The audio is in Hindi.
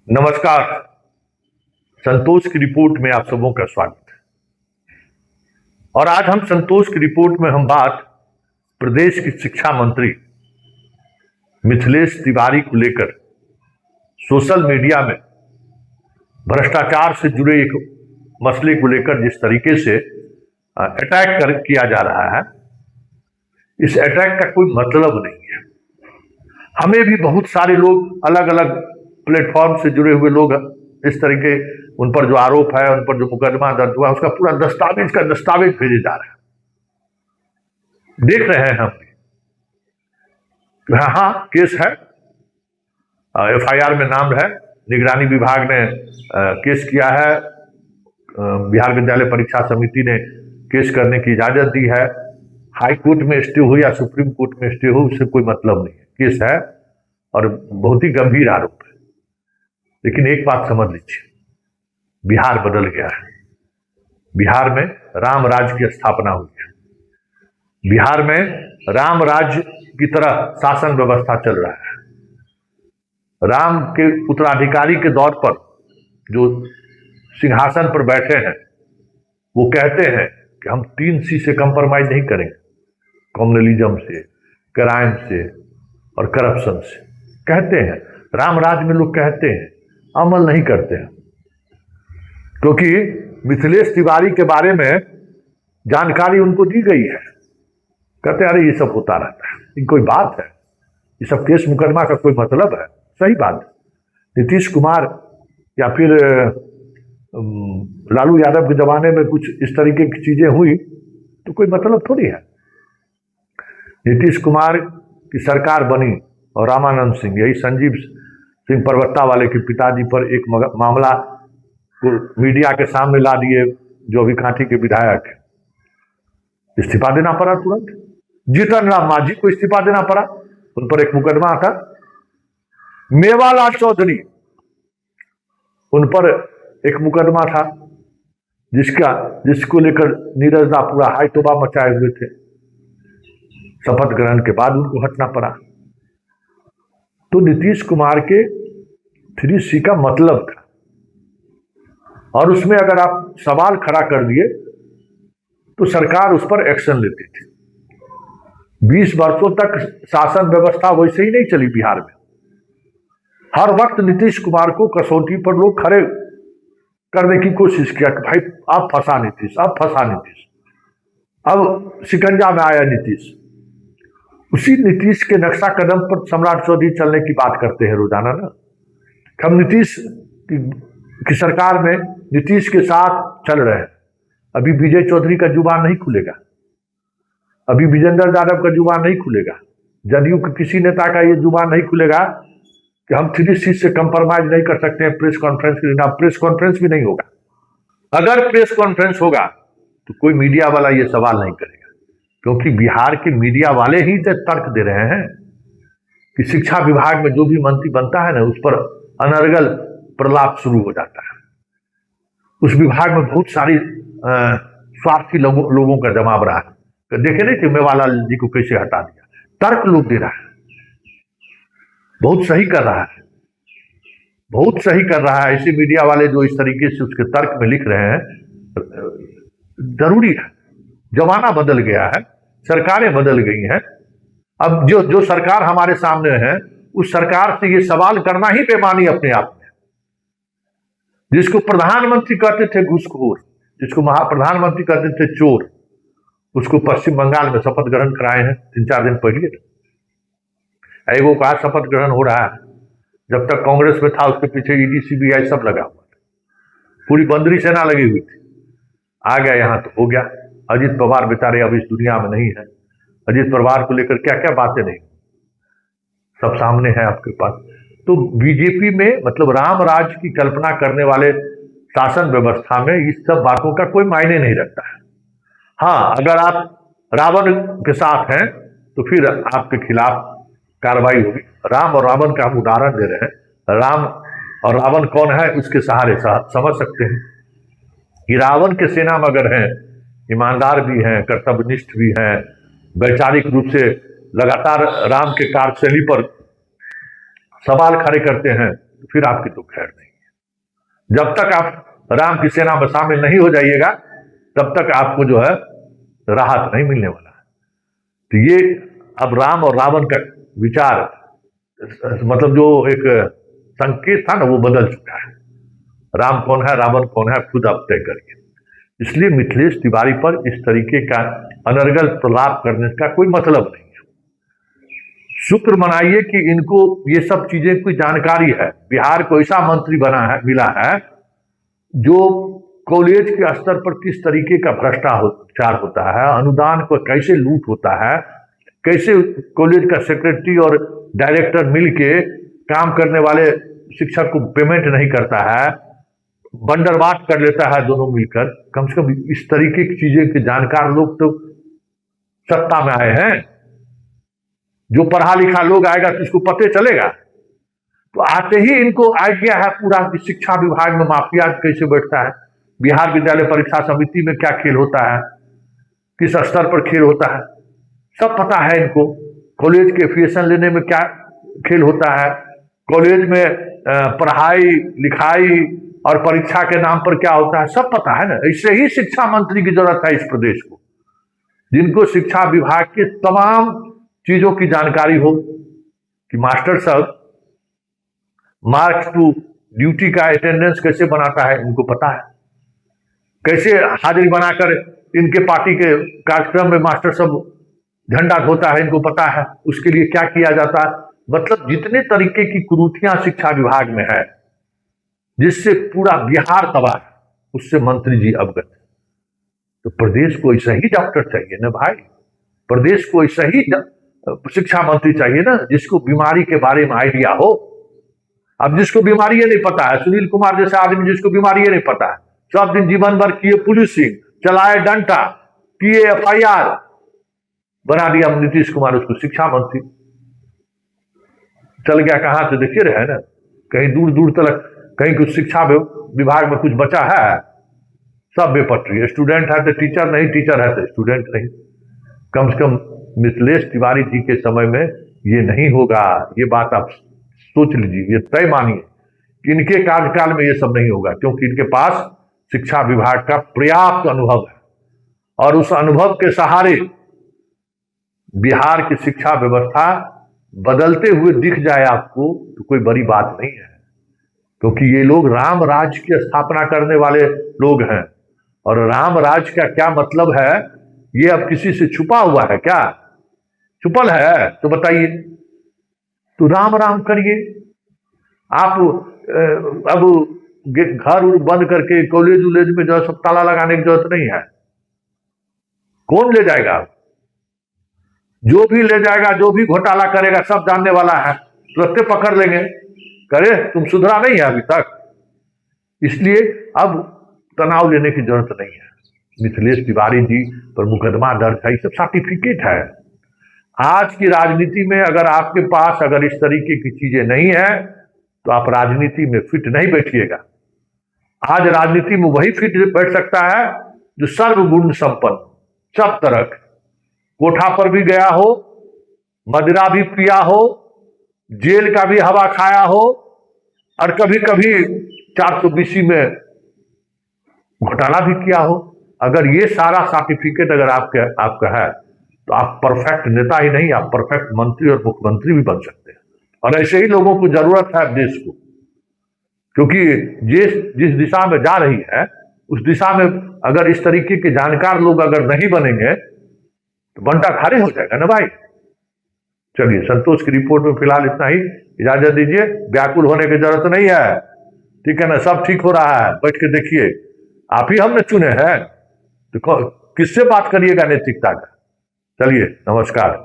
नमस्कार। संतोष की रिपोर्ट में आप सबों का स्वागत है। और आज हम संतोष की रिपोर्ट में हम बात प्रदेश की शिक्षा मंत्री मिथिलेश तिवारी को लेकर सोशल मीडिया में भ्रष्टाचार से जुड़े एक मसले को लेकर जिस तरीके से अटैक किया जा रहा है, इस अटैक का कोई मतलब नहीं है। हमें भी बहुत सारे लोग अलग अलग प्लेटफॉर्म से जुड़े हुए लोग इस तरीके उन पर जो आरोप है, उन पर जो मुकदमा दर्ज हुआ, उसका पूरा दस्तावेज भेजे जा रहा है। देख रहे हैं हम। हाँ, केस है, एफआईआर में नाम है, निगरानी विभाग ने केस किया है, बिहार विद्यालय परीक्षा समिति ने केस करने की इजाजत दी है। हाई कोर्ट में स्टे हो या सुप्रीम कोर्ट में स्टे हो, उससे कोई मतलब नहीं है। केस है और बहुत ही गंभीर आरोप है। लेकिन एक बात समझ लीजिए, बिहार बदल गया है। बिहार में राम राज्य की स्थापना हुई है। बिहार में राम राज्य की तरह शासन व्यवस्था चल रहा है। राम के उत्तराधिकारी के दौर पर जो सिंहासन पर बैठे हैं, वो कहते हैं कि हम 3C से कंप्रोमाइज नहीं करेंगे, कम्युनलिज्म से, क्राइम से और करप्शन से। कहते हैं, राम राज्य में लोग कहते हैं, अमल नहीं करते हैं। क्योंकि मिथिलेश तिवारी के बारे में जानकारी उनको दी गई है। कहते हैं अरे ये सब होता रहता है, ये कोई बात है, ये सब केस मुकदमा का कोई मतलब है? सही बात है। नीतीश कुमार या फिर लालू यादव के जमाने में कुछ इस तरीके की चीजें हुई तो कोई मतलब थोड़ी है। नीतीश कुमार की सरकार बनी और रामानंद सिंह, यही संजीव सिंह परवत्ता वाले के पिताजी पर एक मामला को मीडिया के सामने ला दिए, जो अभी कांठी के विधायक है। इस्तीफा देना पड़ा तुरंत। जीतन राम मांझी को इस्तीफा देना पड़ा, उन पर एक मुकदमा था। मेवालाल चौधरी, उन पर एक मुकदमा था जिसको लेकर नीरज दा पूरा हाई तोबा मचाए हुए थे। शपथ ग्रहण के बाद उनको हटना पड़ा। तो नीतीश कुमार के 3C का मतलब था, और उसमें अगर आप सवाल खड़ा कर दिए तो सरकार उस पर एक्शन लेती थी। 20 वर्षों तक शासन व्यवस्था वैसे ही नहीं चली बिहार में। हर वक्त नीतीश कुमार को कसौटी पर लोग खड़े करने की कोशिश किया कि भाई अब फंसा नीतीश, अब फंसा नीतीश, अब शिकंजा में आया नीतीश। उसी नीतीश के नक्शा कदम पर सम्राट चौधरी चलने की बात करते हैं रोजाना ना। हम नीतीश की सरकार में नीतीश के साथ चल रहे हैं। अभी विजय चौधरी का जुबान नहीं खुलेगा, अभी विजेंद्र यादव का जुबान नहीं खुलेगा, जदयू के किसी नेता का ये जुबान नहीं खुलेगा कि हम 3C से कंप्रोमाइज नहीं कर सकते हैं प्रेस कॉन्फ्रेंस के दिन। प्रेस कॉन्फ्रेंस भी नहीं होगा। अगर प्रेस कॉन्फ्रेंस होगा तो कोई मीडिया वाला ये सवाल नहीं करेगा, क्योंकि बिहार के मीडिया वाले ही तो तर्क दे रहे हैं कि शिक्षा विभाग में जो भी मंत्री बनता है ना, उस पर अनर्गल प्रलाप शुरू हो जाता है। उस विभाग में बहुत सारी स्वार्थी लोगों का जमाव रहा है। तो देखे नहीं थे मेवालाल जी को कैसे हटा दिया। तर्क लोग दे रहा है, बहुत सही कर रहा है, बहुत सही कर रहा है। ऐसे मीडिया वाले जो इस तरीके से उसके तर्क में लिख रहे हैं, जरूरी है। जमाना बदल गया है, सरकारें बदल गई हैं। अब जो सरकार हमारे सामने है, उस सरकार से ये सवाल करना ही बेईमानी अपने आप में। जिसको प्रधानमंत्री कहते थे घूसखोर, जिसको प्रधानमंत्री कहते थे चोर, उसको पश्चिम बंगाल में शपथ ग्रहण कराए हैं 3-4 दिन पहले। एगो का शपथ ग्रहण हो रहा है, जब तक कांग्रेस में था उसके पीछे ईडी सीबीआई सब लगा हुआ था, पूरी बंदरी सेना लगी हुई थी। आ गया यहाँ तो हो गया। अजीत पवार बेचारे अब इस दुनिया में नहीं है। अजीत पवार को लेकर क्या क्या बातें नहीं, सब सामने है आपके पास। तो बीजेपी में मतलब राम राज्य की कल्पना करने वाले शासन व्यवस्था में इस सब बातों का कोई मायने नहीं रखता है। हाँ, अगर आप रावण के साथ हैं तो फिर आपके खिलाफ कार्रवाई होगी। राम और रावण का हम उदाहरण दे रहे हैं। राम और रावण कौन है, उसके सहारे समझ सकते हैं कि रावण के सेना में अगर हैं, ईमानदार भी हैं, कर्तव्यनिष्ठ भी हैं, वैचारिक रूप से लगातार राम के कार्यशैली पर सवाल खड़े करते हैं, तो फिर आपकी तो खैर नहीं है। जब तक आप राम की सेना में शामिल नहीं हो जाइएगा तब तक आपको जो है राहत नहीं मिलने वाला है। तो ये अब राम और रावण का विचार, मतलब जो एक संकेत था ना, वो बदल चुका है। राम कौन है रावण कौन है खुद आप तय करिए। इसलिए मिथिलेश तिवारी पर इस तरीके का अनर्गल प्रलाप करने का कोई मतलब नहीं है। शुक्र मनाइए कि इनको ये सब चीजें कोई जानकारी है। बिहार को ऐसा मंत्री बना है, मिला है, जो कॉलेज के स्तर पर किस तरीके का भ्रष्टाचार होता है, अनुदान को कैसे लूट होता है, कैसे कॉलेज का सेक्रेटरी और डायरेक्टर मिलके काम करने वाले शिक्षक को पेमेंट नहीं करता है, बंदरबाट कर लेता है दोनों मिलकर। कम से कम इस तरीके की चीजें के जानकार लोग तो सत्ता में आए हैं। जो पढ़ा लिखा लोग आएगा तो इसको पते चलेगा। तो आते ही इनको आइडिया है पूरा कि शिक्षा विभाग में माफिया कैसे बैठता है, बिहार विद्यालय परीक्षा समिति में क्या खेल होता है, किस स्तर पर खेल होता है, सब पता है इनको। कॉलेज के एफिलिएशन लेने में क्या खेल होता है, कॉलेज में पढ़ाई लिखाई और परीक्षा के नाम पर क्या होता है, सब पता है ना। ऐसे ही शिक्षा मंत्री की जरूरत है इस प्रदेश को, जिनको शिक्षा विभाग के तमाम चीजों की जानकारी हो कि मास्टर साहब मार्क्स टू ड्यूटी का अटेंडेंस कैसे बनाता है इनको पता है, कैसे हाजिरी बनाकर इनके पार्टी के कार्यक्रम में मास्टर साहब झंडा धोता है इनको पता है, उसके लिए क्या किया जाता है। मतलब जितने तरीके की कुरीतियां शिक्षा विभाग में है जिससे पूरा बिहार तबाह है, उससे मंत्री जी अवगत है। तो प्रदेश को ऐसा ही डॉक्टर चाहिए ना भाई, प्रदेश को ऐसा ही शिक्षा मंत्री चाहिए ना, जिसको बीमारी के बारे में आइडिया हो। अब जिसको बीमारी ये नहीं पता है, सुनील कुमार जैसा आदमी जिसको बीमारी ये नहीं पता है, सब दिन जीवन भर किए पुलिसिंग, चलाए डंडा, किए FIR, बना दिया नीतीश कुमार उसको शिक्षा मंत्री। चल गया कहां से देखिए रहे ना, कहीं दूर दूर तक कहीं कुछ शिक्षा विभाग में कुछ बचा है, सब बेपटरी। स्टूडेंट है तो टीचर नहीं, टीचर है तो स्टूडेंट नहीं। कम से कम मिथिलेश तिवारी जी के समय में ये नहीं होगा, ये बात आप सोच लीजिए, ये तय मानिए कि इनके कार्यकाल में ये सब नहीं होगा, क्योंकि इनके पास शिक्षा विभाग का पर्याप्त अनुभव है और उस अनुभव के सहारे बिहार की शिक्षा व्यवस्था बदलते हुए दिख जाए आपको तो कोई बड़ी बात नहीं है, क्योंकि ये लोग राम राज्य की स्थापना करने वाले लोग हैं। और राम राज्य का क्या मतलब है ये अब किसी से छुपा हुआ है क्या? छुपल है तो बताइए। तो राम राम करिए आप। अब घर बंद करके कॉलेज उलेज में जो सब ताला लगाने की जरूरत नहीं है। कौन ले जाएगा? जो भी ले जाएगा, जो भी घोटाला करेगा, सब जानने वाला है, तुरंत पकड़ लेंगे। करे तुम सुधरा नहीं है अभी तक, इसलिए अब तनाव लेने की जरूरत नहीं है। मिथिलेश तिवारी जी पर मुकदमा दर्ज है, सब सर्टिफिकेट है। आज की राजनीति में अगर आपके पास अगर इस तरीके की चीजें नहीं है तो आप राजनीति में फिट नहीं बैठिएगा। आज राजनीति में वही फिट बैठ सकता है जो सर्वगुण संपन्न, सब तरह, कोठा पर भी गया हो, मदिरा भी पिया हो, जेल का भी हवा खाया हो, और कभी कभी 420 में घोटाला भी किया हो। अगर ये सारा सर्टिफिकेट अगर आपका है तो आप परफेक्ट नेता ही नहीं, आप परफेक्ट मंत्री और मुख्यमंत्री भी बन सकते हैं। और ऐसे ही लोगों को जरूरत है देश को, क्योंकि जिस दिशा में जा रही है उस दिशा में अगर इस तरीके के जानकार लोग अगर नहीं बनेंगे तो बंटा खाली हो जाएगा ना भाई। चलिए, संतोष की रिपोर्ट में फिलहाल इतना ही, इजाजत दीजिए। व्याकुल होने की जरूरत नहीं है, ठीक है ना, सब ठीक हो रहा है, बैठ के देखिए। आप ही हमने चुने हैं तो किससे बात करिएगा नैतिकता का। चलिए, नमस्कार।